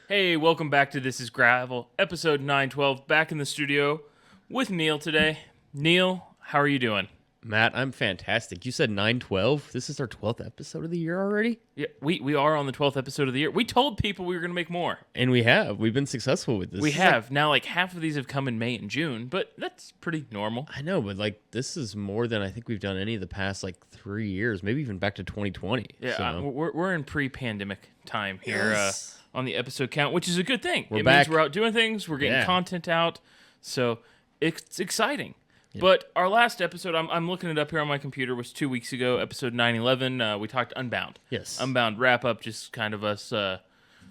Hey, welcome back to This is Gravel, episode 912, back in the studio with Neil today. Neil, how are you doing? Matt, I'm fantastic. You said 912. This is our 12th episode of the year already? Yeah, we are on the 12th episode of the year. We told people we were going to make more. And we have. We've been successful with this. We have. Now, like, half of these have come in May and June, but that's pretty normal. I know, but this is more than I think we've done any of the past 3 years, maybe even back to 2020. Yeah, So, we're in pre-pandemic time here Yes. on the episode count, which is a good thing. We're It back. means we're out doing things, we're getting Yeah. content out, so it's exciting. But our last episode, I'm looking it up here on my computer, was 2 weeks ago, episode 911. We talked Unbound. Yes. Unbound wrap-up, just kind of us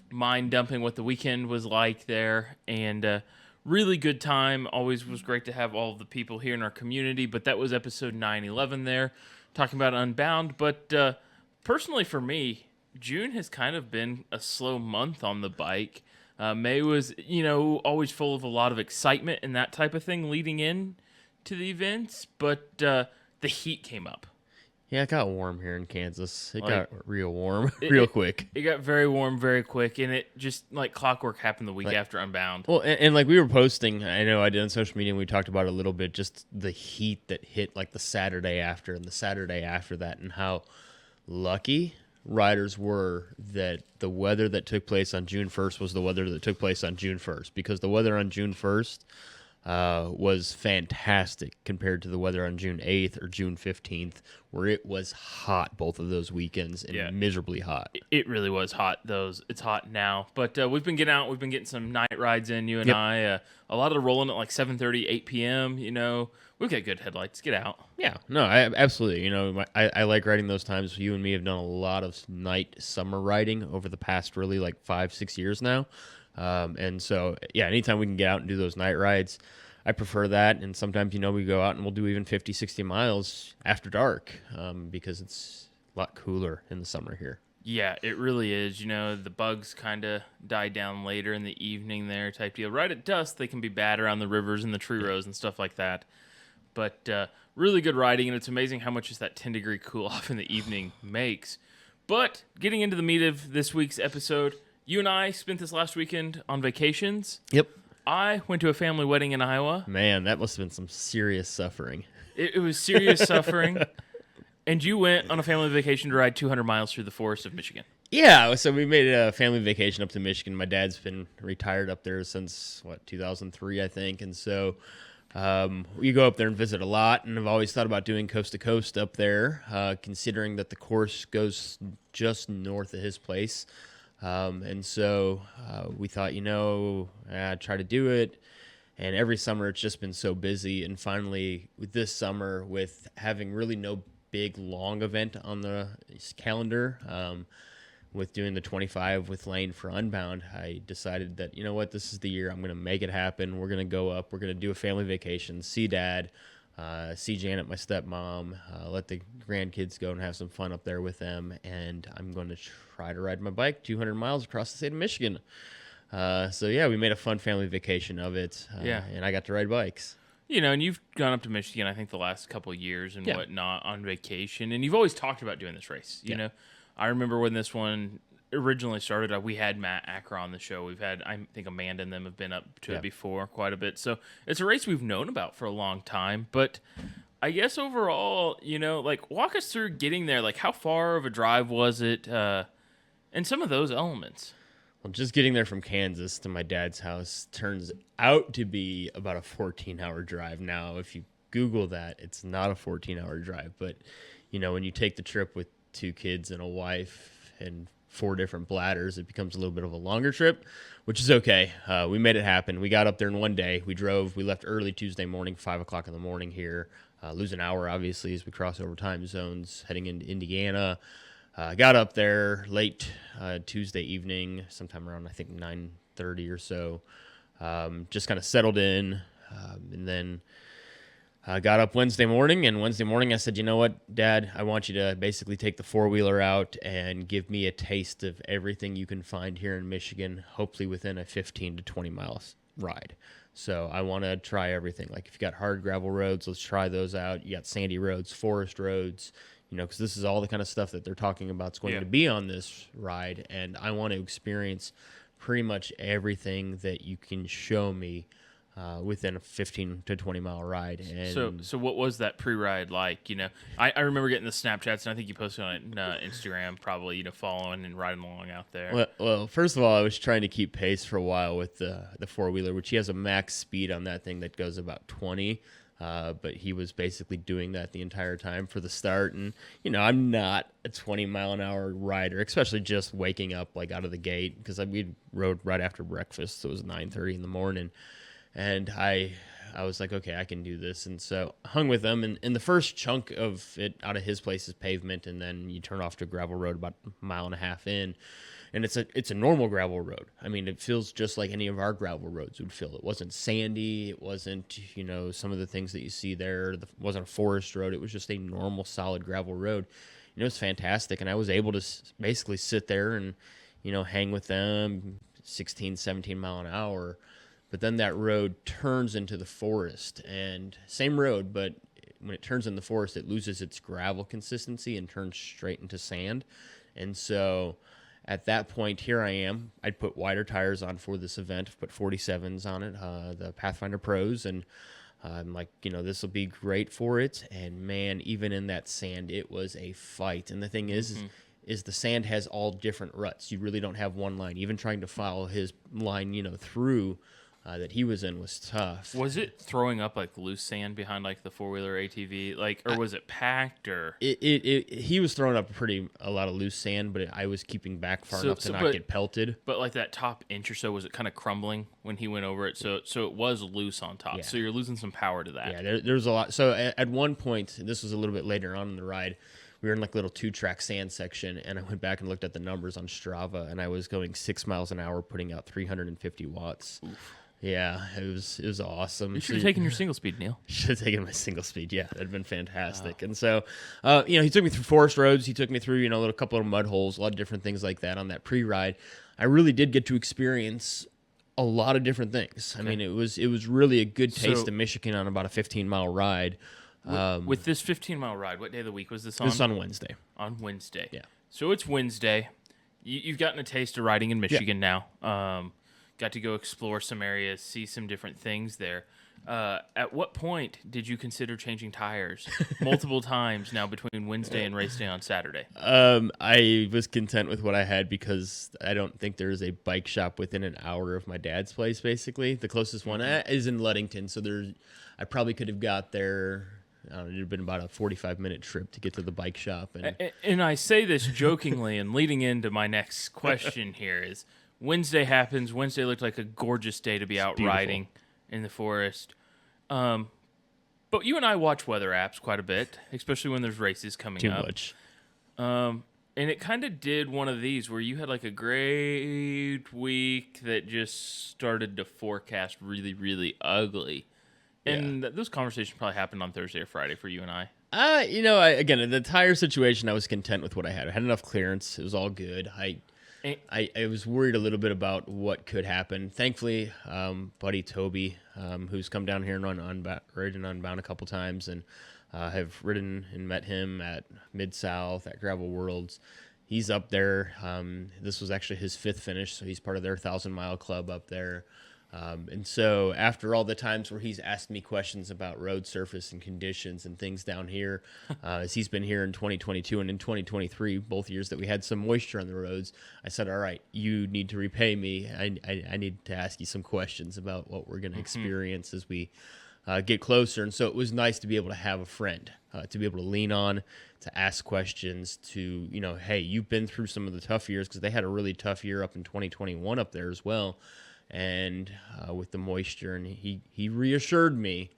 mind-dumping what the weekend was like there, and really good time. Always was great to have all of the people here in our community, but that was episode 911 there, talking about Unbound. But personally for me, June has kind of been a slow month on the bike. May was, always full of a lot of excitement and that type of thing leading in to the events, but the heat came up. Yeah, it got warm here in Kansas. It Like, got real warm real quick. It got very warm very quick, and it just, like clockwork, happened the week after Unbound. Well, and we were posting, I know I did on social media, and we talked about it a little bit, just the heat that hit the Saturday after and the Saturday after that, and how lucky riders were that the weather that took place on June 1st was the weather that took place on June 1st, because the weather on June 1st was fantastic compared to the weather on June 8th or June 15th, where it was hot both of those weekends and miserably hot. It really was hot. It's hot now, but we've been getting out. We've been getting some night rides in. You and I. A lot of the rolling at 7:30, 8 p.m. We've got good headlights. Get out. Yeah, no, I absolutely. I like riding those times. You and me have done a lot of night summer riding over the past really 5-6 years now. And so, yeah, anytime we can get out and do those night rides, I prefer that. And sometimes, we go out and we'll do even 50, 60 miles after dark because it's a lot cooler in the summer here. Yeah, it really is. The bugs kind of die down later in the evening there type deal. Right at dusk, they can be bad around the rivers and the tree rows and stuff like that. But really good riding, and it's amazing how much just that 10-degree cool-off in the evening makes. But getting into the meat of this week's episode, you and I spent this last weekend on vacations. Yep. I went to a family wedding in Iowa. Man, that must have been some serious suffering. It was serious suffering. And you went on a family vacation to ride 200 miles through the forest of Michigan. Yeah, so we made a family vacation up to Michigan. My dad's been retired up there since, 2003, I think. And so we go up there and visit a lot, and I've always thought about doing coast to coast up there, considering that the course goes just north of his place. And so we thought, try to do it. And every summer it's just been so busy. And finally, with this summer, with having really no big, long event on the calendar, with doing the 25 with Lane for Unbound, I decided that, this is the year I'm going to make it happen. We're going to go up. We're going to do a family vacation, see Dad, see Janet, my stepmom, let the grandkids go and have some fun up there with them. And I'm going to try to ride my bike 200 miles across the state of Michigan. So, yeah, we made a fun family vacation of it. And I got to ride bikes. And you've gone up to Michigan, I think, the last couple of years and whatnot on vacation. And you've always talked about doing this race. You know, I remember when this one originally started, we had Matt Acker on the show. We've had, I think, Amanda and them have been up to it before quite a bit. So it's a race we've known about for a long time. But I guess overall, walk us through getting there. How far of a drive was it? And some of those elements. Well, just getting there from Kansas to my dad's house turns out to be about a 14-hour drive. Now, if you Google that, it's not a 14-hour drive. But, when you take the trip with 2 kids and a wife and 4 different bladders, it becomes a little bit of a longer trip, which is okay. We made it happen. We got up there in one day. We left early Tuesday morning, 5 o'clock in the morning here. Lose an hour, obviously, as we cross over time zones, heading into Indiana. Got up there late Tuesday evening, sometime around, I think, 9:30 or so. Just kind of settled in, and then got up Wednesday morning. And Wednesday morning I said, you know what, Dad, I want you to basically take the 4-wheeler out and give me a taste of everything you can find here in Michigan, hopefully within a 15 to 20 miles ride. So I want to try everything. If you got hard gravel roads, let's try those out. You got sandy roads, forest roads, because this is all the kind of stuff that they're talking about is going to be on this ride, and I want to experience pretty much everything that you can show me within a 15 to 20 mile ride. And So what was that pre-ride like? I remember getting the Snapchats, and I think you posted on it, Instagram, probably, following and riding along out there. well, first of all, I was trying to keep pace for a while with the four-wheeler, which he has a max speed on that thing that goes about 20. But he was basically doing that the entire time for the start. And, I'm not a 20-mile-an-hour rider, especially just waking up like out of the gate, because we rode right after breakfast. So it was 9:30 in the morning. And I was like, okay, I can do this. And so I hung with him. And the first chunk of it out of his place is pavement. And then you turn off to a gravel road about a mile and a half in. And it's a normal gravel road. I mean, it feels just like any of our gravel roads would feel. It wasn't sandy. It wasn't, some of the things that you see there. It wasn't a forest road. It was just a normal, solid gravel road. It was fantastic. And I was able to basically sit there and, hang with them 16, 17 mile an hour. But then that road turns into the forest. And same road, but when it turns in the forest, it loses its gravel consistency and turns straight into sand. And so at that point, here I am. I'd put wider tires on for this event, put 47s on it, the Pathfinder Pros, and I'm like, this will be great for it. And man, even in that sand, it was a fight. And the thing is the sand has all different ruts. You really don't have one line. Even trying to follow his line, through that he was in was tough. Was it throwing up like loose sand behind like the 4-wheeler ATV, or was it packed, or? He was throwing up a lot of loose sand, but I was keeping back far enough to not get pelted. But like that top inch or so, was it kind of crumbling when he went over it? So it was loose on top. Yeah. So you're losing some power to that. Yeah, there's a lot. So at one point, this was a little bit later on in the ride, we were in like a little 2-track sand section, and I went back and looked at the numbers on Strava, and I was going 6 miles an hour, putting out 350 watts. Oof. Yeah, it was awesome. You should have taken your single speed, Neil. Should have taken my single speed. Yeah, that'd been fantastic. And so, he took me through forest roads. He took me through, a couple of mud holes, a lot of different things like that on that pre-ride. I really did get to experience a lot of different things. Okay. I mean, it was really a good taste of Michigan on about a 15-mile ride. With this 15-mile ride, what day of the week was this on? This was on Wednesday. On Wednesday. Yeah. So it's Wednesday. You've gotten a taste of riding in Michigan now. Got to go explore some areas, see some different things there. At what point did you consider changing tires multiple times now between Wednesday and race day on Saturday? I was content with what I had because I don't think there's a bike shop within an hour of my dad's place, basically. The closest one is in Ludington, so I probably could have got there. It would have been about a 45-minute trip to get to the bike shop. And I say this jokingly and leading into my next question here is, Wednesday happens. Wednesday looked like a gorgeous day to be out riding in the forest. But you and I watch weather apps quite a bit, especially when there's races coming up. Too much. And it kind of did one of these where you had like a great week that just started to forecast really, really ugly. And those conversations probably happened on Thursday or Friday for you and I. Again, in the tire situation, I was content with what I had. I had enough clearance. It was all good. I was worried a little bit about what could happen. Thankfully, buddy Toby, who's come down here and ridden Unbound a couple times, and have ridden and met him at Mid-South, at Gravel Worlds. He's up there. This was actually his 5th finish, so he's part of their 1,000-mile club up there. And so after all the times where he's asked me questions about road surface and conditions and things down here, as he's been here in 2022 and in 2023, both years that we had some moisture on the roads, I said, all right, you need to repay me. I need to ask you some questions about what we're going to experience as we get closer. And so it was nice to be able to have a friend, to be able to lean on, to ask questions, to, hey, you've been through some of the tough years, because they had a really tough year up in 2021 up there as well. And with the moisture, and he reassured me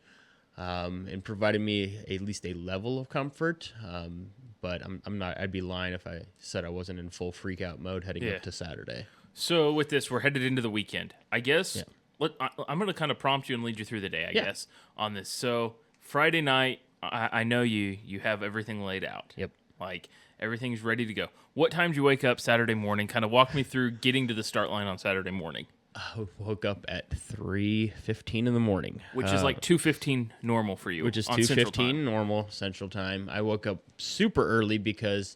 and provided me at least a level of comfort. But I'm not. I'd be lying if I said I wasn't in full freak out mode heading up to Saturday. So with this, we're headed into the weekend. I guess I'm going to kind of prompt you and lead you through the day. I guess on this. So Friday night, I know you have everything laid out. Yep. Like everything's ready to go. What time did you wake up Saturday morning? Kind of walk me through getting to the start line on Saturday morning. I woke up at 3:15 in the morning, which is like 2:15 normal for you. Which is 2:15 normal Central Time. I woke up super early because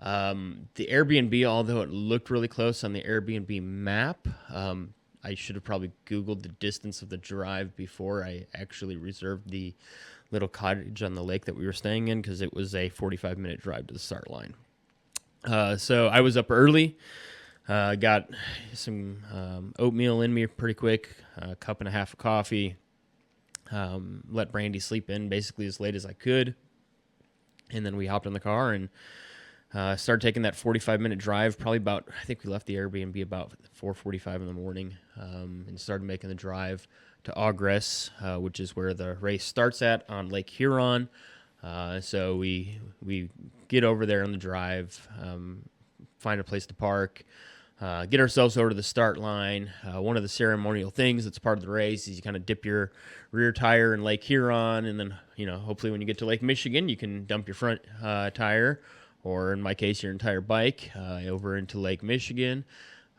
The Airbnb, although it looked really close on the Airbnb map, I should have probably Googled the distance of the drive before I actually reserved the little cottage on the lake that we were staying in, because it was a 45-minute drive to the start line. So I was up early, got some oatmeal in me pretty quick, a cup and a half of coffee, let Brandy sleep in basically as late as I could, and then we hopped in the car and started taking that 45-minute drive. Probably about, I think we left the Airbnb about 4:45 in the morning, and started making the drive to Augress, which is where the race starts at on Lake Huron. So we get over there on the drive, find a place to park, get ourselves over to the start line. One of the ceremonial things that's part of the race is you kind of dip your rear tire in Lake Huron, and then, hopefully when you get to Lake Michigan, you can dump your front tire, or in my case, your entire bike, over into Lake Michigan.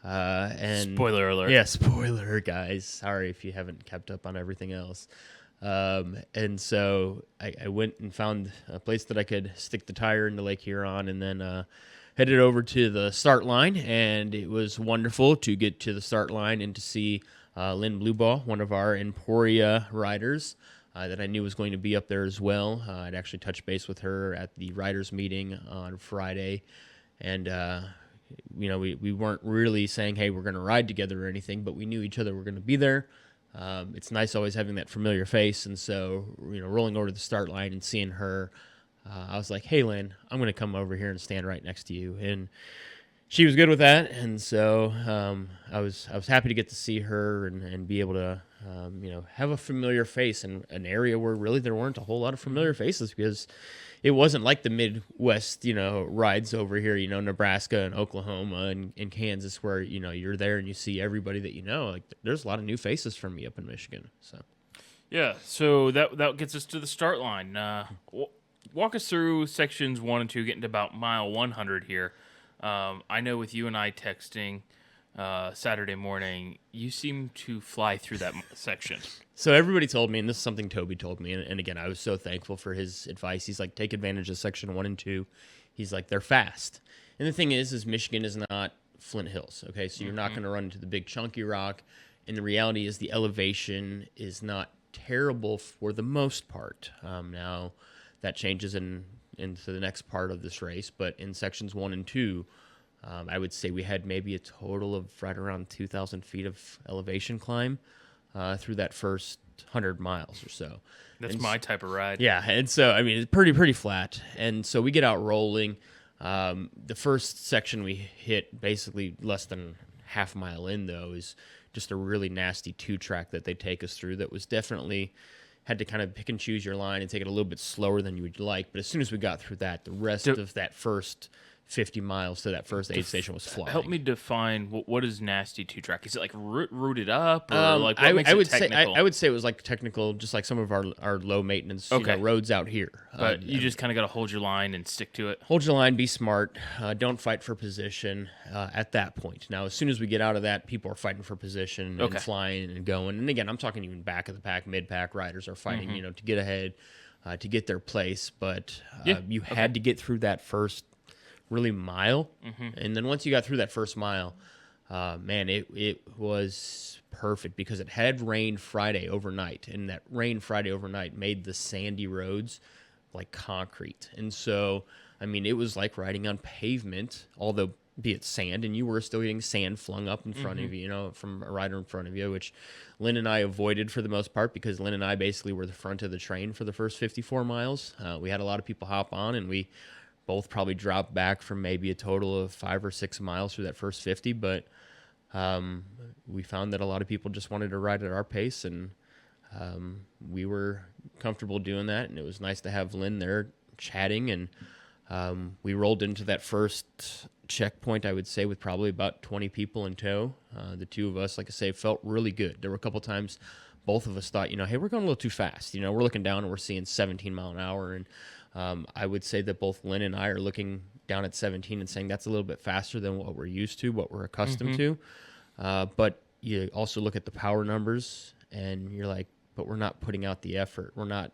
And Spoiler alert. Yeah, spoiler, guys. Sorry if you haven't kept up on everything else. And so I went and found a place that I could stick the tire into Lake Huron, and then headed over to the start line. And it was wonderful to get to the start line and to see Lynn Blueball, one of our Emporia riders, that I knew was going to be up there as well. I'd actually touched base with her at the riders meeting on Friday, and we weren't really saying, hey, we're going to ride together or anything, but we knew each other were going to be there. It's nice always having that familiar face, and so rolling over to the start line and seeing her, I was like, hey, Lynn, I'm going to come over here and stand right next to you, and she was good with that. And so I was happy to get to see her and be able to have a familiar face in an area where really there weren't a whole lot of familiar faces, because it wasn't like the Midwest, rides over here, Nebraska and Oklahoma and Kansas, where, you're there and you see everybody that Like, there's a lot of new faces from me up in Michigan. So, yeah. So that gets us to the start line. Walk us through sections 1 and 2, getting to about mile 100 here. I know with you and I texting Saturday morning, you seem to fly through that section. So everybody told me, and this is something Toby told me, and again, I was so thankful for his advice. He's like, take advantage of section 1 and 2. He's like, they're fast. And the thing is Michigan is not Flint Hills, okay? So you're not going to run into the big chunky rock, and the reality is the elevation is not terrible for the most part. Now, that changes into the next part of this race, but in sections 1 and 2, I would say we had maybe a total of right around 2,000 feet of elevation climb through that first 100 miles or so. That's my type of ride. Yeah, and so, it's pretty flat. And so we get out rolling. The first section we hit basically less than half a mile in, though, is just a really nasty 2-track that they take us through that was definitely had to kind of pick and choose your line and take it a little bit slower than you would like. But as soon as we got through that, the rest of that first 50 miles to that first aid station was flying. Help me define what is nasty 2-track. Is it like rooted up, or like what makes it technical? I would say it was like technical, just like some of our low maintenance roads out here. But you just kind of got to hold your line and stick to it. Hold your line, be smart, don't fight for position at that point. Now, as soon as we get out of that, people are fighting for position and flying and going. And again, I'm talking even back of the pack, mid-pack riders are fighting, to get ahead, to get their place. But you had to get through that first really mile, and then once you got through that first mile, man, it was perfect, because it had rained Friday overnight, and that rain Friday overnight made the sandy roads like concrete. And so, it was like riding on pavement, although be it sand, and you were still getting sand flung up in front of you, from a rider in front of you, which Lynn and I avoided for the most part, because Lynn and I basically were the front of the train for the first 54 miles. We had a lot of people hop on, and we both probably dropped back from maybe a total of 5 or 6 miles through that first 50, but we found that a lot of people just wanted to ride at our pace, and we were comfortable doing that, and it was nice to have Lynn there chatting, and we rolled into that first checkpoint, I would say, with probably about 20 people in tow. The two of us, like I say, felt really good. There were a couple times both of us thought, hey, we're going a little too fast. We're looking down and we're seeing 17 mile an hour, and I would say that both Lynn and I are looking down at 17 and saying that's a little bit faster than what we're used to, what we're accustomed to. But you also look at the power numbers, and you're like, but we're not putting out the effort. We're not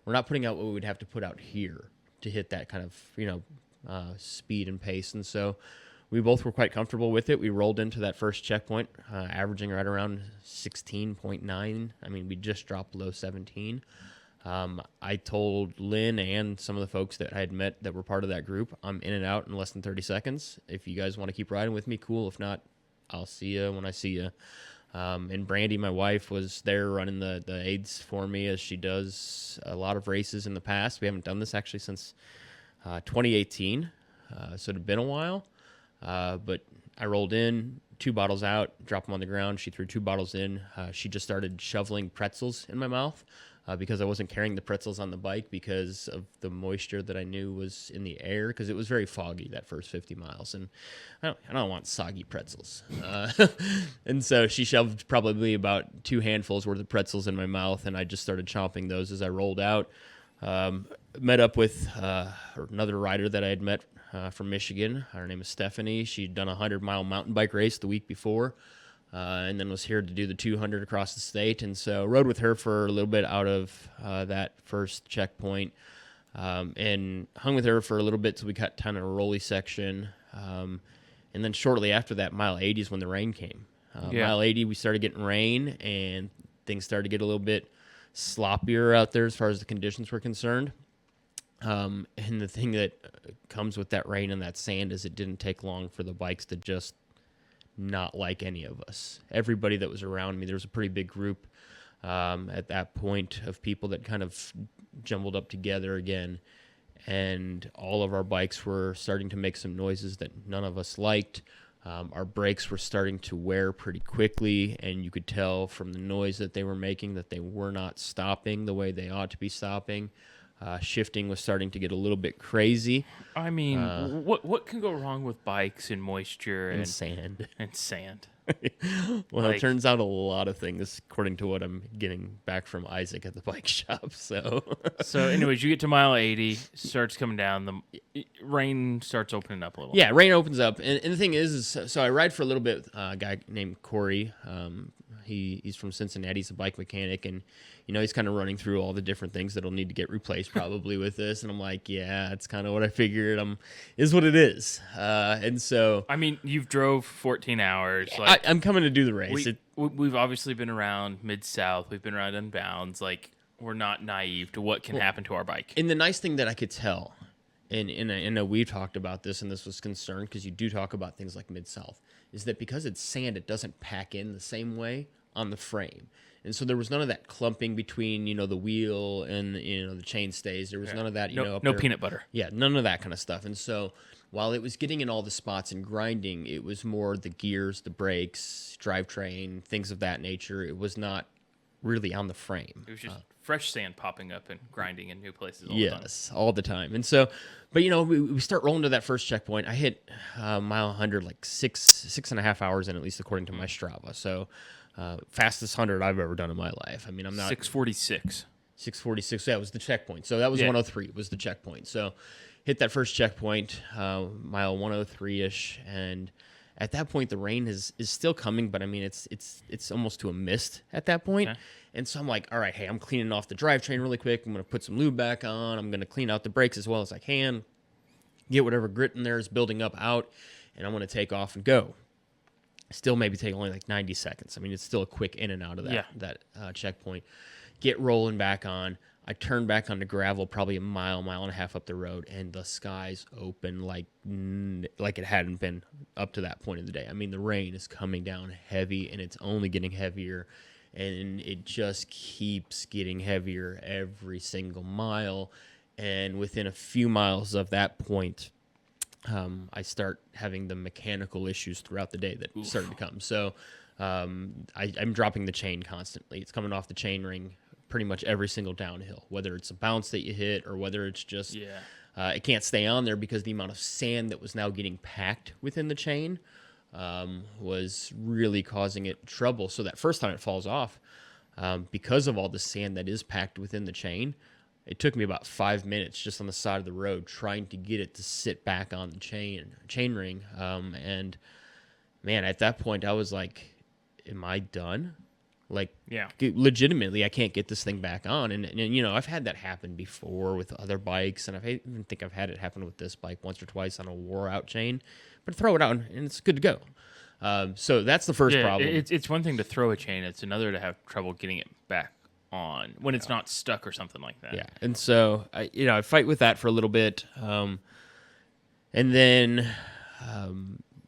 putting out what we would have to put out here to hit that kind of, speed and pace. And so we both were quite comfortable with it. We rolled into that first checkpoint, averaging right around 16.9. I mean, we just dropped below 17. I told Lynn and some of the folks that I had met that were part of that group, I'm in and out in less than 30 seconds. If you guys want to keep riding with me, cool. If not, I'll see you when I see you. And Brandy, my wife, was there running the aids for me, as she does a lot of races in the past. We haven't done this actually since 2018, so it had been a while. But I rolled in, 2 bottles out, dropped them on the ground. She threw 2 bottles in. She just started shoveling pretzels in my mouth because I wasn't carrying the pretzels on the bike because of the moisture that I knew was in the air, because it was very foggy that first 50 miles. And I don't want soggy pretzels. And so she shoved probably about 2 handfuls worth of pretzels in my mouth, and I just started chomping those as I rolled out. Met up with another rider that I had met from Michigan. Her name is Stephanie. She'd done a 100-mile mountain bike race the week before, and then was here to do the 200 across the state. And so rode with her for a little bit out of that first checkpoint, and hung with her for a little bit till we got kind of a rolly section. And then shortly after that, mile 80 is when the rain came. Mile 80, we started getting rain, and things started to get a little bit sloppier out there as far as the conditions were concerned. And the thing that comes with that rain and that sand is it didn't take long for the bikes to just not like any of us. Everybody that was around me, there was a pretty big group at that point of people that kind of jumbled up together again. And all of our bikes were starting to make some noises that none of us liked. Our brakes were starting to wear pretty quickly, and you could tell from the noise that they were making that they were not stopping the way they ought to be stopping. Shifting was starting to get a little bit crazy. I mean, what can go wrong with bikes and moisture and sand? And sand. Well, it turns out a lot of things, according to what I'm getting back from Isaac at the bike shop. So anyways, you get to mile 80, starts coming down, the rain starts opening up a little. Yeah, rain opens up, and the thing is so I ride for a little bit with a guy named Corey. He's from Cincinnati. He's a bike mechanic, and he's kind of running through all the different things that'll need to get replaced probably with this. And I'm like, yeah, it's kind of what I figured. Is what it is. And so, I mean, you've drove 14 hours. I'm coming to do the race. We've obviously been around Mid-South. We've been around Unbounds. Like, we're not naive to what can happen to our bike. And the nice thing that I could tell, and I know we've talked about this, and this was concerned because you do talk about things like Mid-South, is that because it's sand, it doesn't pack in the same way on the frame. And so there was none of that clumping between, the wheel and, the chain stays. There was none of that, no peanut butter. Yeah, none of that kind of stuff. And so while it was getting in all the spots and grinding, it was more the gears, the brakes, drivetrain, things of that nature. It was not really on the frame. It was just fresh sand popping up and grinding in new places all the time. Yes, all the time. And so, but we start rolling to that first checkpoint. I hit mile 100 like 6.5 hours in, at least according to my Strava. So fastest 100 I've ever done in my life. I mean, I'm not 6:46. 6:46. Yeah, it was the checkpoint. So that was 103 was the checkpoint. So hit that first checkpoint, mile 103-ish, and at that point the rain is still coming, but I mean it's almost to a mist at that point. Okay. And so I'm like, all right, hey, I'm cleaning off the drivetrain really quick. I'm going to put some lube back on. I'm going to clean out the brakes as well as I can, get whatever grit in there is building up out, and I'm going to take off and go. Still maybe take only like 90 seconds. I mean, it's still a quick in and out of that checkpoint. Get rolling back on. I turn back onto gravel probably a mile and a half up the road, and the skies open like it hadn't been up to that point of the day. I mean, the rain is coming down heavy, and it's only getting heavier, and it just keeps getting heavier every single mile. And within a few miles of that point, I start having the mechanical issues throughout the day that started to come. So I'm dropping the chain constantly. It's coming off the chain ring pretty much every single downhill, whether it's a bounce that you hit or whether it's just it can't stay on there because the amount of sand that was now getting packed within the chain was really causing it trouble. So that first time it falls off, because of all the sand that is packed within the chain, it took me about 5 minutes just on the side of the road trying to get it to sit back on the chain ring. And man, at that point I was like, am I done? Like, Yeah. legitimately, I can't get this thing back on. And you know, I've had that happen before with other bikes, and even think I've had it happen with this bike once or twice on a wore out chain. But throw it out, and it's good to go. So that's the first problem. It's one thing to throw a chain; it's another to have trouble getting it back on when it's not stuck or something like that. Yeah, and so I fight with that for a little bit, and then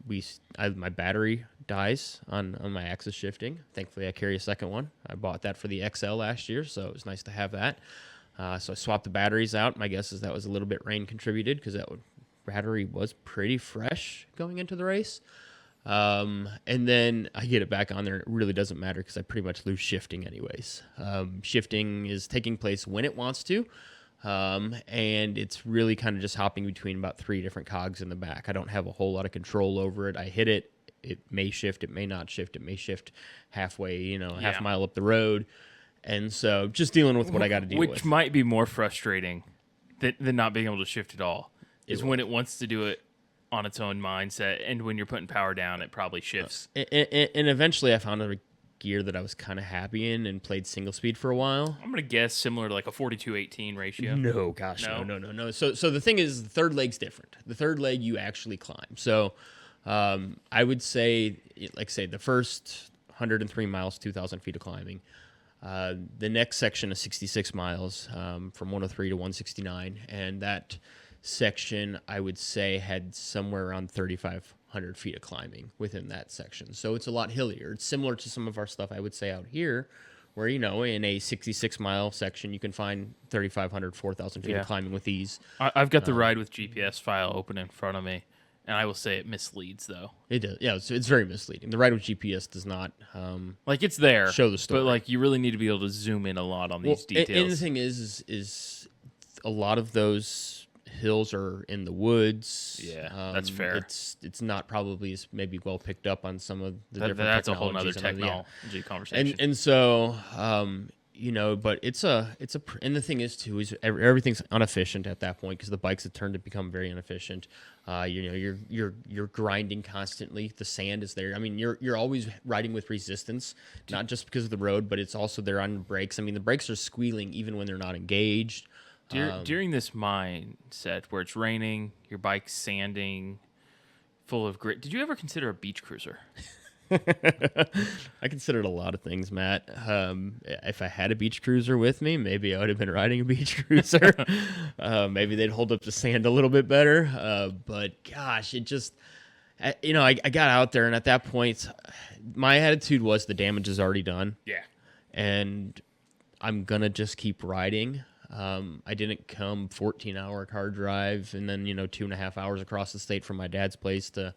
my battery dies on my axis shifting. Thankfully, I carry a second one. I bought that for the XL last year, so it was nice to have that. So I swapped the batteries out. My guess is that was a little bit rain contributed because battery was pretty fresh going into the race. And then I get it back on there, and it really doesn't matter because I pretty much lose shifting anyways. Shifting is taking place when it wants to, and it's really kind of just hopping between about 3 different cogs in the back. I don't have a whole lot of control over it. I hit it. It may shift, it may not shift, it may shift halfway, half a mile up the road. And so just dealing with what I got to deal with. Which might be more frustrating than not being able to shift at all, is when it wants to do it on its own mindset. And when you're putting power down, it probably shifts. And eventually I found a gear that I was kind of happy in and played single speed for a while. I'm going to guess similar to like a 42-18 ratio. No, gosh, no. So the thing is, the third leg's different. The third leg you actually climb. So I would say, the first 103 miles, 2,000 feet of climbing. The next section is 66 miles from 103 to 169. And that section, I would say, had somewhere around 3,500 feet of climbing within that section. So it's a lot hillier. It's similar to some of our stuff, I would say, out here, where, in a 66-mile section, you can find 3,500, 4,000 feet of climbing with ease. I've got the Ride with GPS file open in front of me. And I will say it misleads, though. It does. Yeah, it's very misleading. The Ride with GPS does not it's there, show the story. But you really need to be able to zoom in a lot on these details. And the thing is a lot of those hills are in the woods. Yeah, that's fair. It's not probably as maybe well picked up on some of the different. That's a whole other technology conversation. And so but it's and the thing is too is everything's inefficient at that point because the bikes have turned to become very inefficient. You're grinding constantly. The sand is there. I mean, you're always riding with resistance, not just because of the road, but it's also there on the brakes. I mean, the brakes are squealing even when they're not engaged. During this mindset where it's raining, your bike's sanding, full of grit, did you ever consider a beach cruiser? I considered a lot of things, Matt. If I had a beach cruiser with me, maybe I would have been riding a beach cruiser. Maybe they'd hold up the sand a little bit better. But gosh, it just, I got out there, and at that point, my attitude was the damage is already done. Yeah. And I'm going to just keep riding. I didn't come 14-hour car drive and then, 2.5 hours across the state from my dad's place to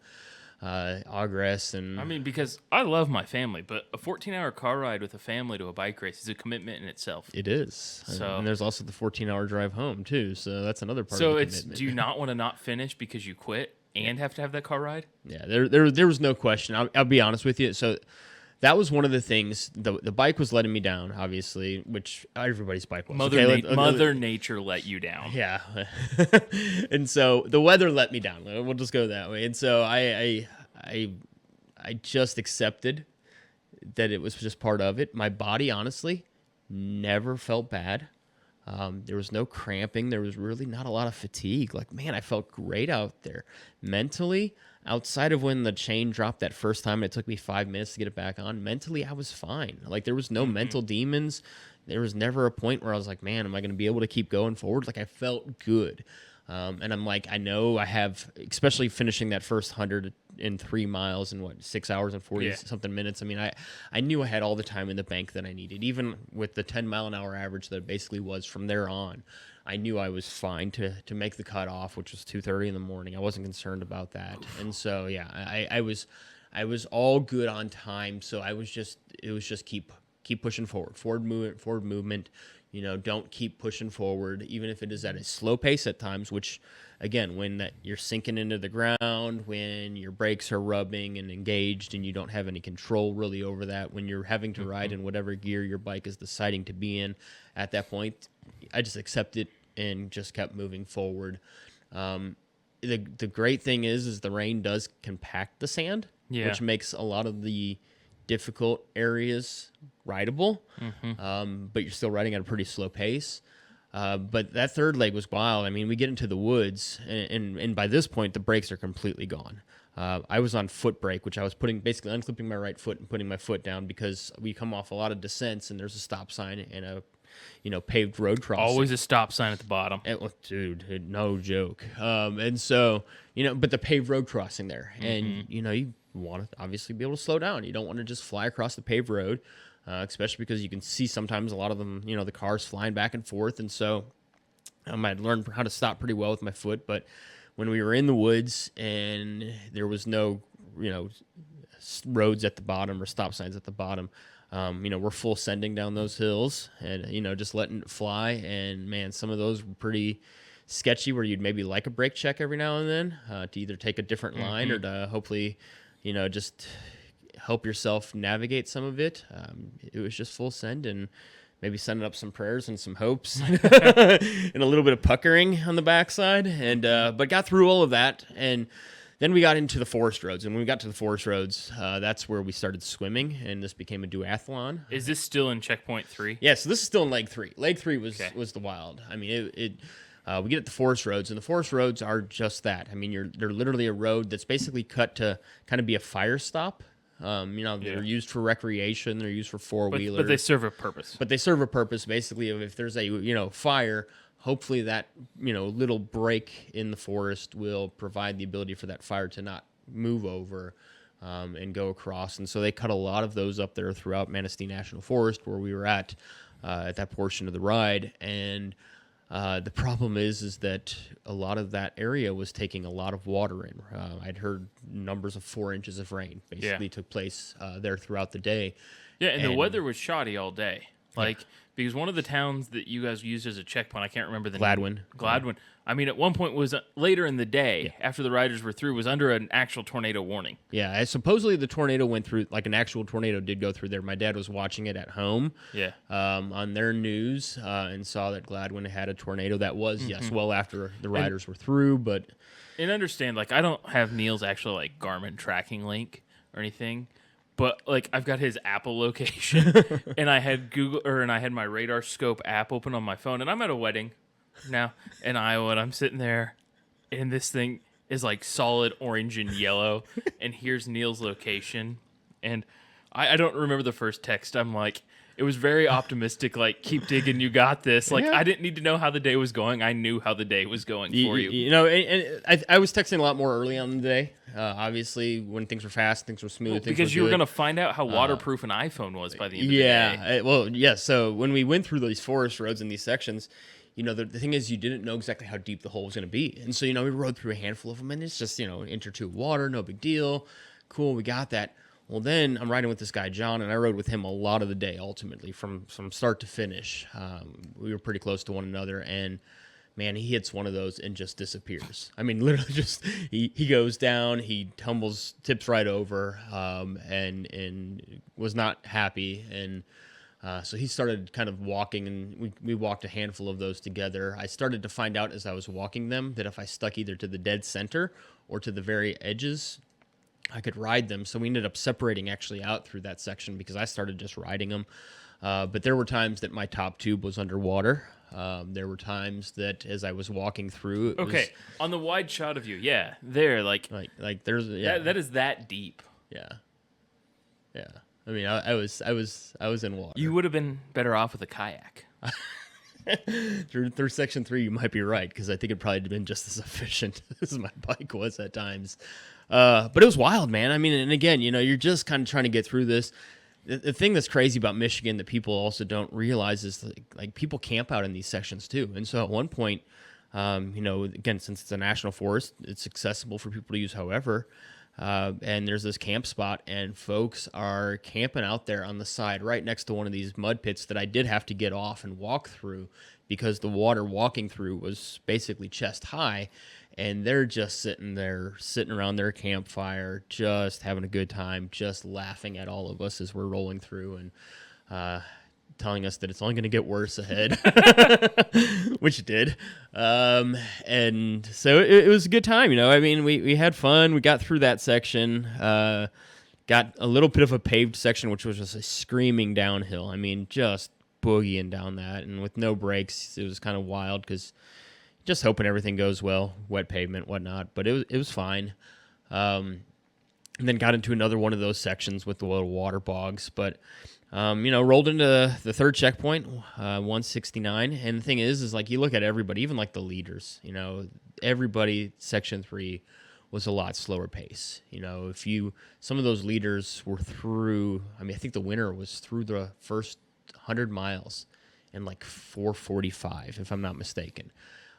Augress. And I mean, because I love my family, but a 14-hour car ride with a family to a bike race is a commitment in itself. It is. So, and there's also the 14-hour drive home too. So that's another part of the commitment. Do you not want to not finish because you quit and have to have that car ride? Yeah, there was no question. I'll be honest with you. So that was one of the things. The bike was letting me down, obviously, which everybody's bike was. Mother Nature let you down. Yeah. And so the weather let me down. We'll just go that way. And so I just accepted that it was just part of it. My body, honestly, never felt bad. There was no cramping. There was really not a lot of fatigue. I felt great out there. Mentally, outside of when the chain dropped that first time, and it took me 5 minutes to get it back on, mentally, I was fine. There was no mental demons. There was never a point where I was like, man, am I going to be able to keep going forward? I felt good. And I'm I know I have, especially finishing that first 103 miles in 6 hours and 40 something minutes. I mean, I knew I had all the time in the bank that I needed, even with the 10 mile an hour average that it basically was from there on. I knew I was fine to make the cutoff, which was 2:30 in the morning. I wasn't concerned about that. And so, yeah, I was all good on time. So it was just keep pushing forward movement. Don't keep pushing forward, even if it is at a slow pace at times, which, again, when you're sinking into the ground, when your brakes are rubbing and engaged and you don't have any control really over that, when you're having to ride in whatever gear your bike is deciding to be in at that point, I just accepted and just kept moving forward. The great thing is the rain does compact the sand, which makes a lot of the difficult areas rideable, but you're still riding at a pretty slow pace. But that third leg was wild. I mean, we get into the woods, and by this point, the brakes are completely gone. I was on foot brake, which I was basically unclipping my right foot and putting my foot down because we come off a lot of descents, and there's a stop sign and a paved road crossing. Always a stop sign at the bottom. Dude, no joke. And so, but the paved road crossing there, and you want to obviously be able to slow down. You don't want to just fly across the paved road. Especially because you can see sometimes a lot of them, the cars flying back and forth. And so I'd learned how to stop pretty well with my foot. But when we were in the woods and there was no, roads at the bottom or stop signs at the bottom, we're full sending down those hills and, just letting it fly. And, man, some of those were pretty sketchy where you'd maybe like a brake check every now and then to either take a different line or to hopefully, just help yourself navigate some of it. It was just full send and maybe sending up some prayers and some hopes and a little bit of puckering on the backside. And but got through all of that, and then we got into the forest roads. And when we got to the forest roads, that's where we started swimming, and this became a duathlon. Is this still in checkpoint 3? Yeah, so this is still in leg 3. Leg 3 was the wild. I mean, we get at the forest roads, and the forest roads are just that. I mean, they're literally a road that's basically cut to kind of be a fire stop. They're used for recreation. They're used for four-wheelers. But they serve a purpose. But they serve a purpose, basically, of if there's a, fire, hopefully that, little break in the forest will provide the ability for that fire to not move over and go across. And so they cut a lot of those up there throughout Manistee National Forest where we were at that portion of the ride. And the problem is that a lot of that area was taking a lot of water in. I'd heard numbers of 4 inches of rain basically took place there throughout the day. Yeah, and the weather was shoddy all day. Because one of the towns that you guys used as a checkpoint, I can't remember the name. Gladwin. I mean, at one point was later in the day, after the riders were through, was under an actual tornado warning. Yeah, supposedly the tornado went through, like an actual tornado did go through there. My dad was watching it at home on their news and saw that Gladwin had a tornado that was, well after the riders were through. But and understand, I don't have Neil's actual, Garmin tracking link or anything. But I've got his Apple location, and I had I had my Radar Scope app open on my phone, and I'm at a wedding now in Iowa, and I'm sitting there, and this thing is solid orange and yellow, and here's Neil's location, and I don't remember the first text. I'm it was very optimistic, keep digging, you got this. I didn't need to know how the day was going. I knew how the day was going for you. And I was texting a lot more early on in the day. Obviously, when things were fast, things were smooth. Because you were going to find out how waterproof an iPhone was by the end of the day. So when we went through these forest roads in these sections, the thing is you didn't know exactly how deep the hole was going to be. And so, we rode through a handful of them, and it's just, inch or two of water, no big deal. Cool, we got that. Well, then I'm riding with this guy, John, and I rode with him a lot of the day, ultimately, from start to finish. We were pretty close to one another, and, man, he hits one of those and just disappears. I mean, literally just he goes down, he tumbles, tips right over, and was not happy. And so he started kind of walking, and we walked a handful of those together. I started to find out as I was walking them that if I stuck either to the dead center or to the very edges, I could ride them. So we ended up separating actually out through that section because I started just riding them. But there were times that my top tube was underwater. There were times that as I was walking through, on the wide shot of you, there, there's that is that deep. Yeah. I mean, I was in water. You would have been better off with a kayak. through section 3, you might be right, because I think it probably would have been just as efficient as my bike was at times. But it was wild, man. I mean, and again, you're just kind of trying to get through this. The thing that's crazy about Michigan that people also don't realize is people camp out in these sections too. And so at one point, again, since it's a national forest, it's accessible for people to use however. And there's this camp spot, and folks are camping out there on the side right next to one of these mud pits that I did have to get off and walk through because the water walking through was basically chest high. And they're just sitting around their campfire, just having a good time, just laughing at all of us as we're rolling through and telling us that it's only going to get worse ahead, which it did. And so it was a good time, I mean, we had fun. We got through that section. got a little bit of a paved section, which was just a screaming downhill. I mean, just boogieing down that, and with no brakes, it was kind of wild because just hoping everything goes well, wet pavement, whatnot. But it was fine. And then got into another one of those sections with the little water bogs, but rolled into the third checkpoint, 169. And the thing is like you look at everybody, even like the leaders, everybody section 3 was a lot slower pace. Some of those leaders were through, I think the winner was through the first 100 miles in like 4:45, if I'm not mistaken.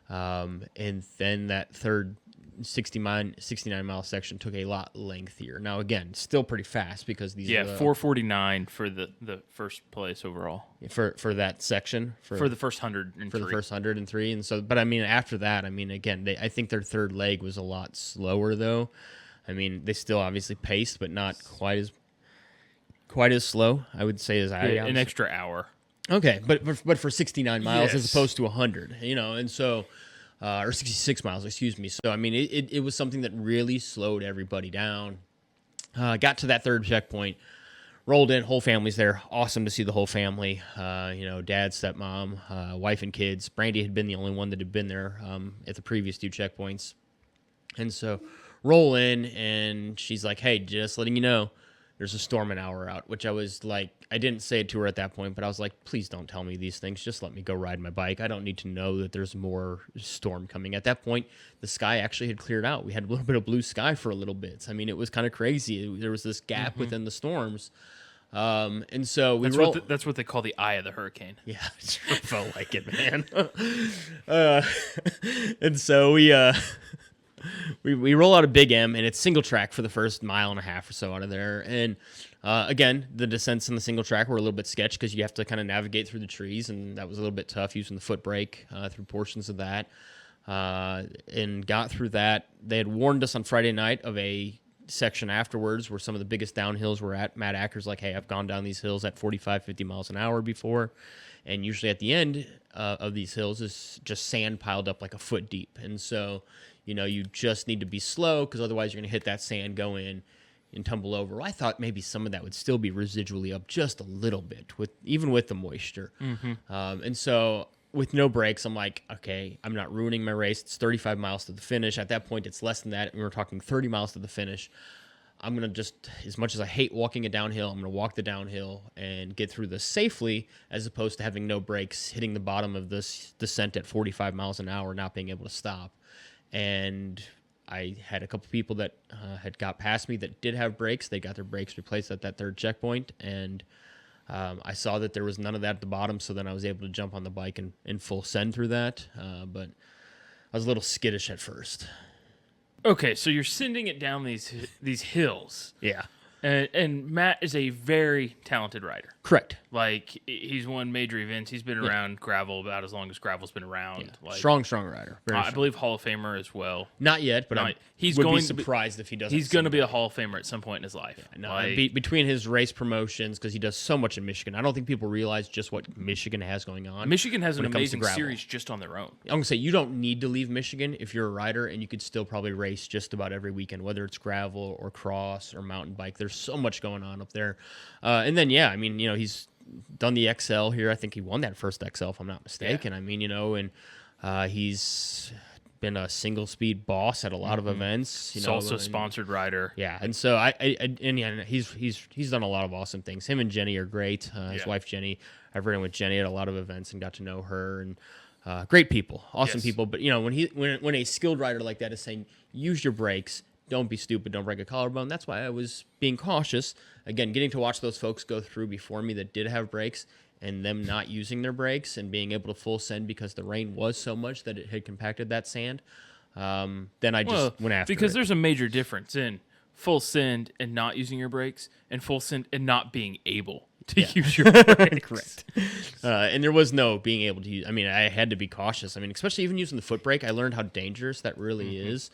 And then that third 69-mile section took a lot lengthier. Now, again, still pretty fast because these are 4:49 for the first place overall. For that section? For the first 103. For the first 103. And so, but after that, again, I think their third leg was a lot slower, though. They still obviously paced, but not quite as slow, I would say, as an extra hour. Okay, but for 69 miles yes. as opposed to 100, and so... or 66 miles, excuse me. So, it was something that really slowed everybody down. Got to that third checkpoint, rolled in, whole family's there. Awesome to see the whole family. Dad, stepmom, wife, and kids. Brandy had been the only one that had been there at the previous 2 checkpoints. And so, roll in, and she's like, hey, just letting you know, there's a storm an hour out, which I was like, I didn't say it to her at that point, but I was like, please don't tell me these things. Just let me go ride my bike. I don't need to know that there's more storm coming. At that point, the sky actually had cleared out. We had a little bit of blue sky for a little bit. It was kind of crazy. There was this gap within the storms. And so that's what they call the eye of the hurricane. Yeah, it sure felt like it, man. And so we roll out a Big M, and it's single track for the first mile and a half or so out of there. And again, the descents in the single track were a little bit sketch because you have to kind of navigate through the trees, and that was a little bit tough using the foot brake through portions of that. And got through that. They had warned us on Friday night of a section afterwards where some of the biggest downhills were at. Matt Acker's like, hey, I've gone down these hills at 45, 50 miles an hour before. And usually at the end of these hills is just sand piled up like a foot deep. And so, you just need to be slow because otherwise you're going to hit that sand, go in, and tumble over. Well, I thought maybe some of that would still be residually up just a little bit, even with the moisture. Mm-hmm. And so with no brakes, I'm like, okay, I'm not ruining my race. It's 35 miles to the finish. At that point, it's less than that. We were talking 30 miles to the finish. I'm going to just, as much as I hate walking a downhill, I'm going to walk the downhill and get through this safely as opposed to having no brakes, hitting the bottom of this descent at 45 miles an hour, not being able to stop. And I had a couple people that had got past me that did have brakes. They got their brakes replaced at that third checkpoint, and I saw that there was none of that at the bottom, so then I was able to jump on the bike and full send through that. But I was a little skittish at first. Okay, so you're sending it down these hills. Yeah. And Matt is a very talented rider. Correct. Like, he's won major events. He's been around gravel about as long as gravel's been around. Yeah. Like, strong rider. I believe Hall of Famer as well. Not yet, but I would be surprised if he doesn't. He's going to be a Hall of Famer at some point in his life. Yeah, no, between his race promotions, because he does so much in Michigan, I don't think people realize just what Michigan has going on. Michigan has an amazing series just on their own. I'm going to say you don't need to leave Michigan if you're a rider, and you could still probably race just about every weekend, whether it's gravel or cross or mountain bike. There's so much going on up there. And then, he's done the XL here. I think he won that first XL, if I'm not mistaken. Yeah. And he's been a single speed boss at a lot of events. He's also a sponsored rider. Yeah, and so he's done a lot of awesome things. Him and Jenny are great. His wife Jenny, I've ridden with Jenny at a lot of events and got to know her, and great people, awesome people. But when a skilled rider like that is saying use your brakes, don't be stupid, don't break a collarbone. That's why I was being cautious. Again, getting to watch those folks go through before me that did have brakes and them not using their brakes and being able to full send because the rain was so much that it had compacted that sand. Then I just went after because it. There's a major difference in full send and not using your brakes and full send and not being able to use your brakes. Correct. And there was no being able to use. I had to be cautious. especially even using the foot brake, I learned how dangerous that really is.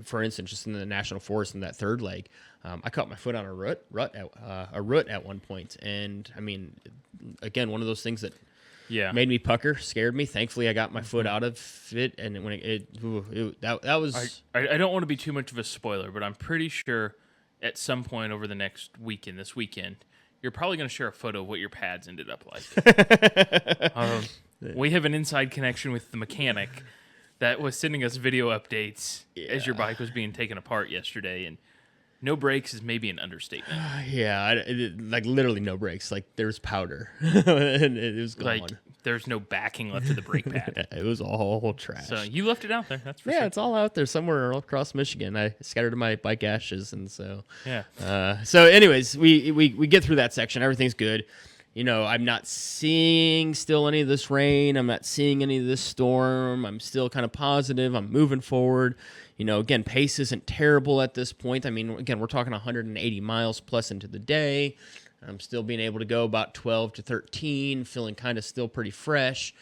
For instance, just in the national forest in that third leg, I caught my foot on a root at one point, and again, one of those things that made me pucker, scared me. Thankfully, I got my foot out of it, and that was. I don't want to be too much of a spoiler, but I'm pretty sure at some point over the next weekend, this weekend, you're probably going to share a photo of what your pads ended up like. We have an inside connection with the mechanic that was sending us video updates as your bike was being taken apart yesterday, and no brakes is maybe an understatement. Yeah, like literally no brakes. Like there's powder, and it was gone. Like there's no backing left to the brake pad. It was all trash. So you left it out there. That's for sure. Yeah, it's all out there somewhere all across Michigan. I scattered my bike ashes, and so yeah. So, anyways, we get through that section. Everything's good. You know, I'm not seeing still any of this rain. I'm not seeing any of this storm. I'm still kind of positive. I'm moving forward. You know, again, pace isn't terrible at this point. I mean, again, we're talking 180 miles plus into the day. I'm still being able to go about 12 to 13, feeling kind of still pretty fresh.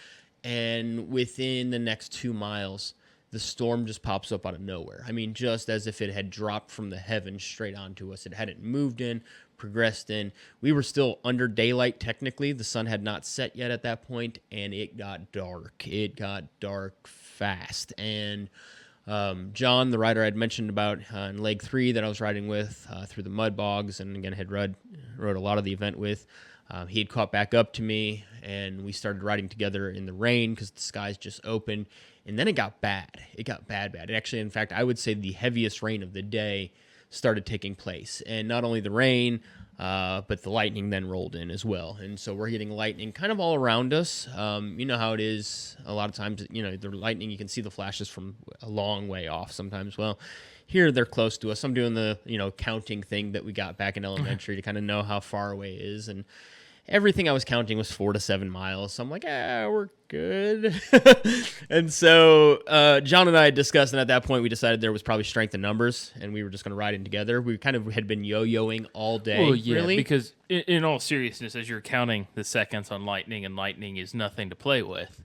And within the next 2 miles, the storm just pops up out of nowhere. I mean, just as if it had dropped from the heavens straight onto us. It hadn't moved in, progressed in. We were still under daylight technically. The sun had not set yet at that point, and it got dark. It got dark fast. And John, the rider I'd mentioned about in Leg 3 that I was riding with through the mud bogs and again had rode a lot of the event with, he had caught back up to me, and we started riding together in the rain because the skies just opened. And then it got bad. It got bad. It actually, in fact, I would say the heaviest rain of the day started taking place. And not only the rain, but the lightning then rolled in as well. And so we're getting lightning kind of all around us. You know how it is a lot of times, you know, the lightning, you can see the flashes from a long way off sometimes. Well, here they're close to us. I'm doing the, you know, counting thing that we got back in elementary to kind of know how far away it is. And everything I was counting was 4 to 7 miles. So I'm like, we're good. And so John and I had discussed, and at that point we decided there was probably strength in numbers, and we were just going to ride in together. We kind of had been yo-yoing all day. Well, yeah, really. because in all seriousness, as you're counting the seconds on lightning, and lightning is nothing to play with,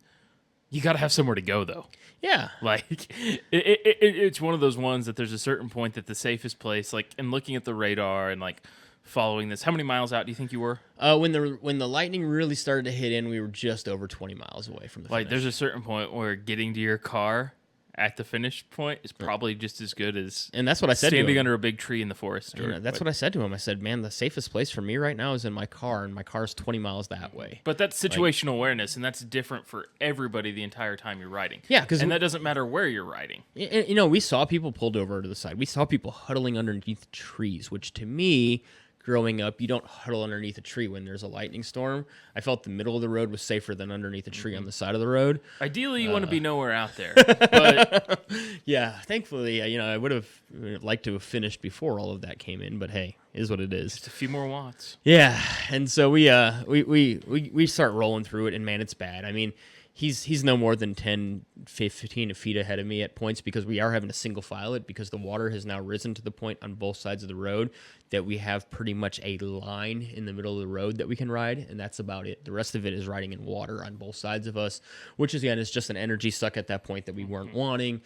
you got to have somewhere to go, though. Yeah. Like, it's one of those ones that there's a certain point that the safest place, like, and looking at the radar and, like, following this. How many miles out do you think you were? When the lightning really started to hit in, we were just over 20 miles away from the finish. Like, there's a certain point where getting to your car at the finish point is probably just as good as and that's what I said to standing him. under a big tree in the forest. That's what I said to him. I said, man, the safest place for me right now is in my car, and my car's 20 miles that way. But that's situational awareness, and that's different for everybody the entire time you're riding. Yeah, and that doesn't matter where you're riding. You know, we saw people pulled over to the side. We saw people huddling underneath trees, which to me, growing up, you don't huddle underneath a tree when there's a lightning storm. I felt the middle of the road was safer than underneath a tree on the side of the road. Ideally, you want to be nowhere out there. But yeah, thankfully, you know, I would have liked to have finished before all of that came in. But hey, it is what it is. Just a few more watts. Yeah, and so we start rolling through it, and man, it's bad. I mean, he's no more than 10, 15 feet ahead of me at points because we are having to single file it because the water has now risen to the point on both sides of the road that we have pretty much a line in the middle of the road that we can ride, and that's about it. The rest of it is riding in water on both sides of us, which again is just an energy suck at that point that we weren't wanting.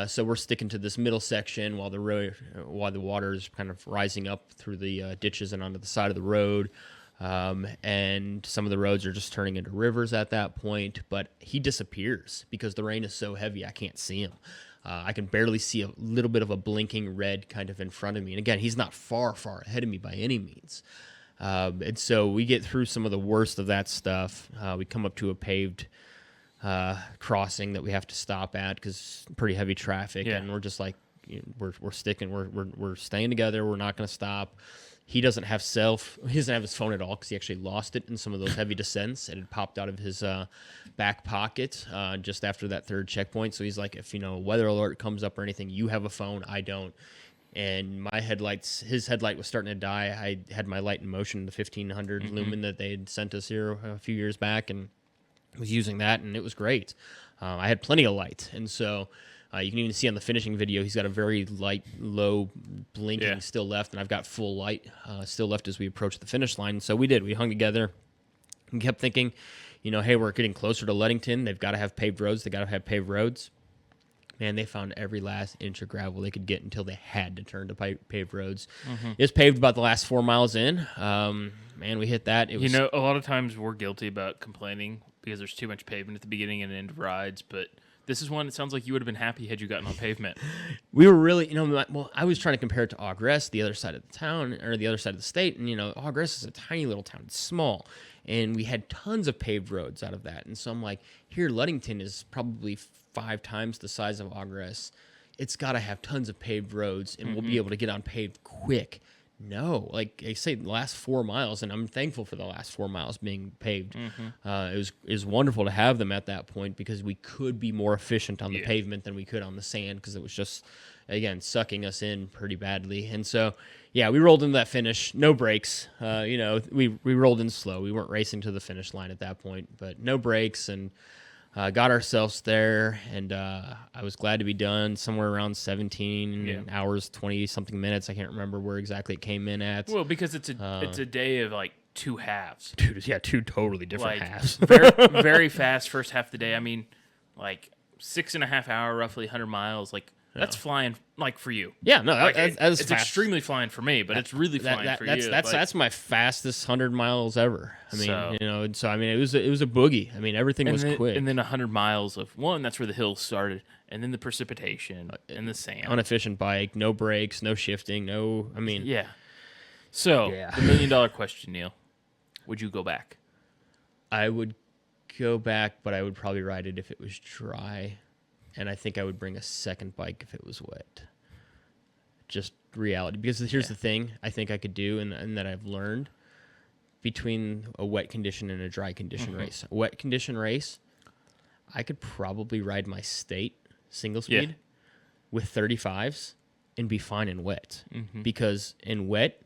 So we're sticking to this middle section while the water is kind of rising up through the ditches and onto the side of the road. And some of the roads are just turning into rivers at that point, but he disappears because the rain is so heavy I can't see him. I can barely see a little bit of a blinking red kind of in front of me. And again, he's not far ahead of me by any means. And so we get through some of the worst of that stuff. We come up to a paved crossing that we have to stop at because pretty heavy traffic. Yeah. And we're just like, you know, we're sticking, we're staying together. We're not going to stop. He doesn't have his phone at all because he actually lost it in some of those heavy descents. It had popped out of his back pocket just after that third checkpoint. So he's like, if, you know, a weather alert comes up or anything, you have a phone, I don't. And his headlight was starting to die. I had my light in motion, the 1500 lumen that they had sent us here a few years back, and was using that, and it was great. I had plenty of light, and so... you can even see on the finishing video, he's got a very light, low blinking still left, and I've got full light still left as we approach the finish line. So we did. We hung together and kept thinking, you know, hey, we're getting closer to Ludington. They've got to have paved roads. They got to have paved roads. Man, they found every last inch of gravel they could get until they had to turn to paved roads. It was paved about the last 4 miles in. Man, we hit that. You know, a lot of times we're guilty about complaining because there's too much pavement at the beginning and end of rides, but This is one. It sounds like you would have been happy had you gotten on pavement. We were really, well, I was trying to compare it to Augress, the other side of the town or the other side of the state. And, Augress is a tiny little town. It's small. And we had tons of paved roads out of that. And so I'm like, here, Ludington is probably 5 times the size of Augress. It's got to have tons of paved roads, and we'll be able to get on paved quick. No, like I say, the last 4 miles, and I'm thankful for the last 4 miles being paved. It was wonderful to have them at that point because we could be more efficient on the pavement than we could on the sand because it was just, again, sucking us in pretty badly. And so, yeah, we rolled into that finish, no brakes. We rolled in slow. We weren't racing to the finish line at that point, but no brakes, and got ourselves there, and I was glad to be done somewhere around 17 hours, 20-something minutes. I can't remember where exactly it came in at. Well, because it's a day of like 2 halves. Dude, yeah, 2 totally different halves. very, very fast first half of the day. I mean, like 6.5 hour, roughly 100 miles. Like, that's flying, like, for you. Yeah, no, like, that's it's fast. Extremely flying for me, but it's really flying for you. That's my fastest 100 miles ever. I mean, so I mean, it was a boogie. I mean, everything was quick. And then 100 miles of one. That's where the hills started, and then the precipitation and the sand. Inefficient bike, no brakes, no shifting, no. I mean, yeah. So the $1 million question, Neil, would you go back? I would go back, but I would probably ride it if it was dry. And I think I would bring a second bike if it was wet. Just reality. Because here's the thing I think I could do and that I've learned between a wet condition and a dry condition race. A wet condition race, I could probably ride my state single speed with 35s and be fine in wet. Because in wet,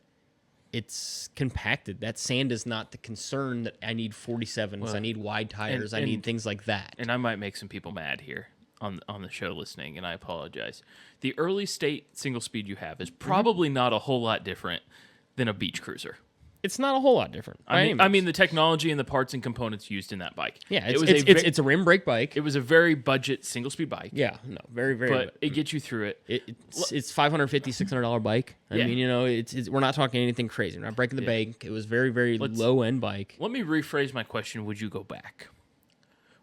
it's compacted. That sand is not the concern that I need 47s. Well, I need wide tires. I need things like that. And I might make some people mad here on the show listening, and I apologize. The early state single speed you have is probably not a whole lot different than a beach cruiser. It's not a whole lot different. I mean the technology and the parts and components used in that bike. Yeah, it's a rim brake bike. It was a very budget single speed bike. Yeah, no, very, very. But it gets you through it. It's $550, $600 bike. I mean, we're not talking anything crazy. We're not breaking the bank. It was very, very low end bike. Let me rephrase my question. Would you go back?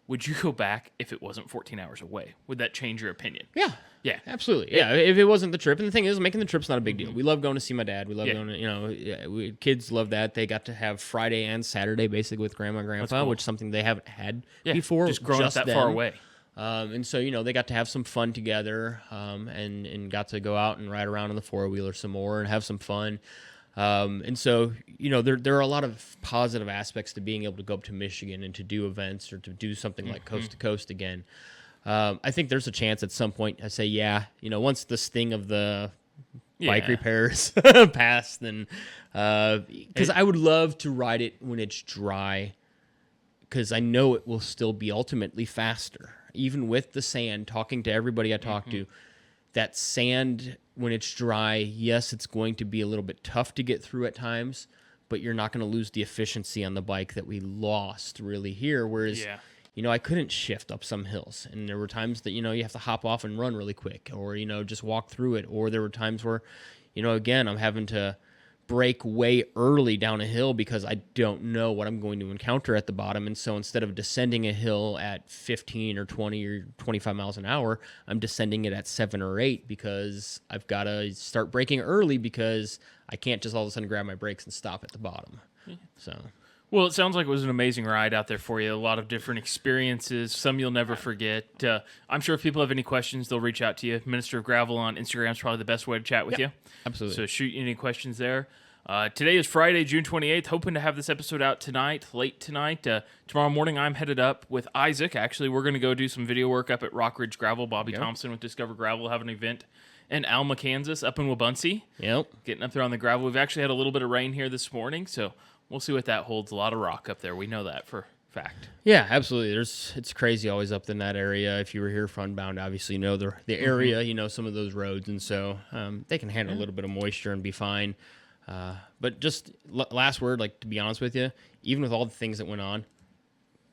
Would you go back if it wasn't 14 hours away? Would that change your opinion? Yeah, absolutely. Yeah, if it wasn't the trip. And the thing is, making the trip's not a big deal. We love going to see my dad. We love going to, kids love that. They got to have Friday and Saturday basically with grandma and grandpa, which is something they haven't had before. Just growing up that far away. And so, they got to have some fun together and got to go out and ride around on the four-wheeler some more and have some fun. And so, there are a lot of positive aspects to being able to go up to Michigan and to do events or to do something like coast to coast again. I think there's a chance at some point I say, once the sting of the bike repairs pass, then because I would love to ride it when it's dry because I know it will still be ultimately faster. Even with the sand, talking to everybody I talk to, that sand, when it's dry, yes, it's going to be a little bit tough to get through at times, but you're not going to lose the efficiency on the bike that we lost really here. Whereas, I couldn't shift up some hills. And there were times that, you have to hop off and run really quick or, just walk through it. Or there were times where, again, I'm having to brake way early down a hill because I don't know what I'm going to encounter at the bottom. And so instead of descending a hill at 15 or 20 or 25 miles an hour, I'm descending it at 7 or 8 because I've got to start braking early because I can't just all of a sudden grab my brakes and stop at the bottom. So, well, it sounds like it was an amazing ride out there for you. A lot of different experiences, some you'll never forget. I'm sure if people have any questions, they'll reach out to you. Minister of Gravel on Instagram is probably the best way to chat with you. Absolutely. So shoot any questions there. Today is Friday, June 28th. Hoping to have this episode out late tonight. Tomorrow morning, I'm headed up with Isaac. Actually, we're going to go do some video work up at Rock Ridge Gravel. Bobby Thompson with Discover Gravel will have an event in Alma, Kansas, up in Wabunsee. Getting up there on the gravel. We've actually had a little bit of rain here this morning, so we'll see what that holds. A lot of rock up there. We know that for fact. Yeah, absolutely. It's crazy always up in that area. If you were here funbound, obviously you know the area, some of those roads, and so they can handle a little bit of moisture and be fine. But just last word, to be honest with you, even with all the things that went on,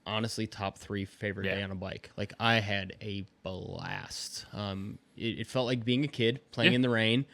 honestly, top 3 favorite day on a bike. I had a blast. It felt like being a kid playing in the rain,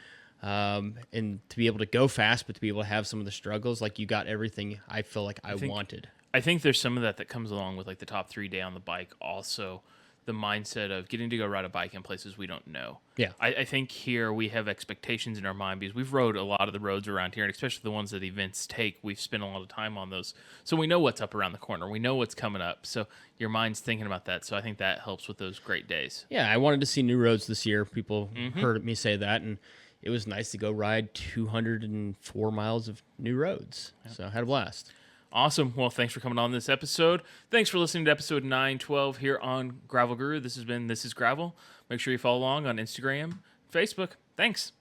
and to be able to go fast, but to be able to have some of the struggles, you got everything I feel like I wanted. I think there's some of that comes along with the top 3 day on the bike. Also, the mindset of getting to go ride a bike in places we don't know. Yeah. I think here we have expectations in our mind because we've rode a lot of the roads around here, and especially the ones that events take. We've spent a lot of time on those. So we know what's up around the corner. We know what's coming up. So your mind's thinking about that. So I think that helps with those great days. Yeah, I wanted to see new roads this year. People heard me say that, and it was nice to go ride 204 miles of new roads. Yep. So I had a blast. Awesome. Well, thanks for coming on this episode. Thanks for listening to episode 912 here on Gravel Guru. This is Gravel. Make sure you follow along on Instagram, Facebook. Thanks.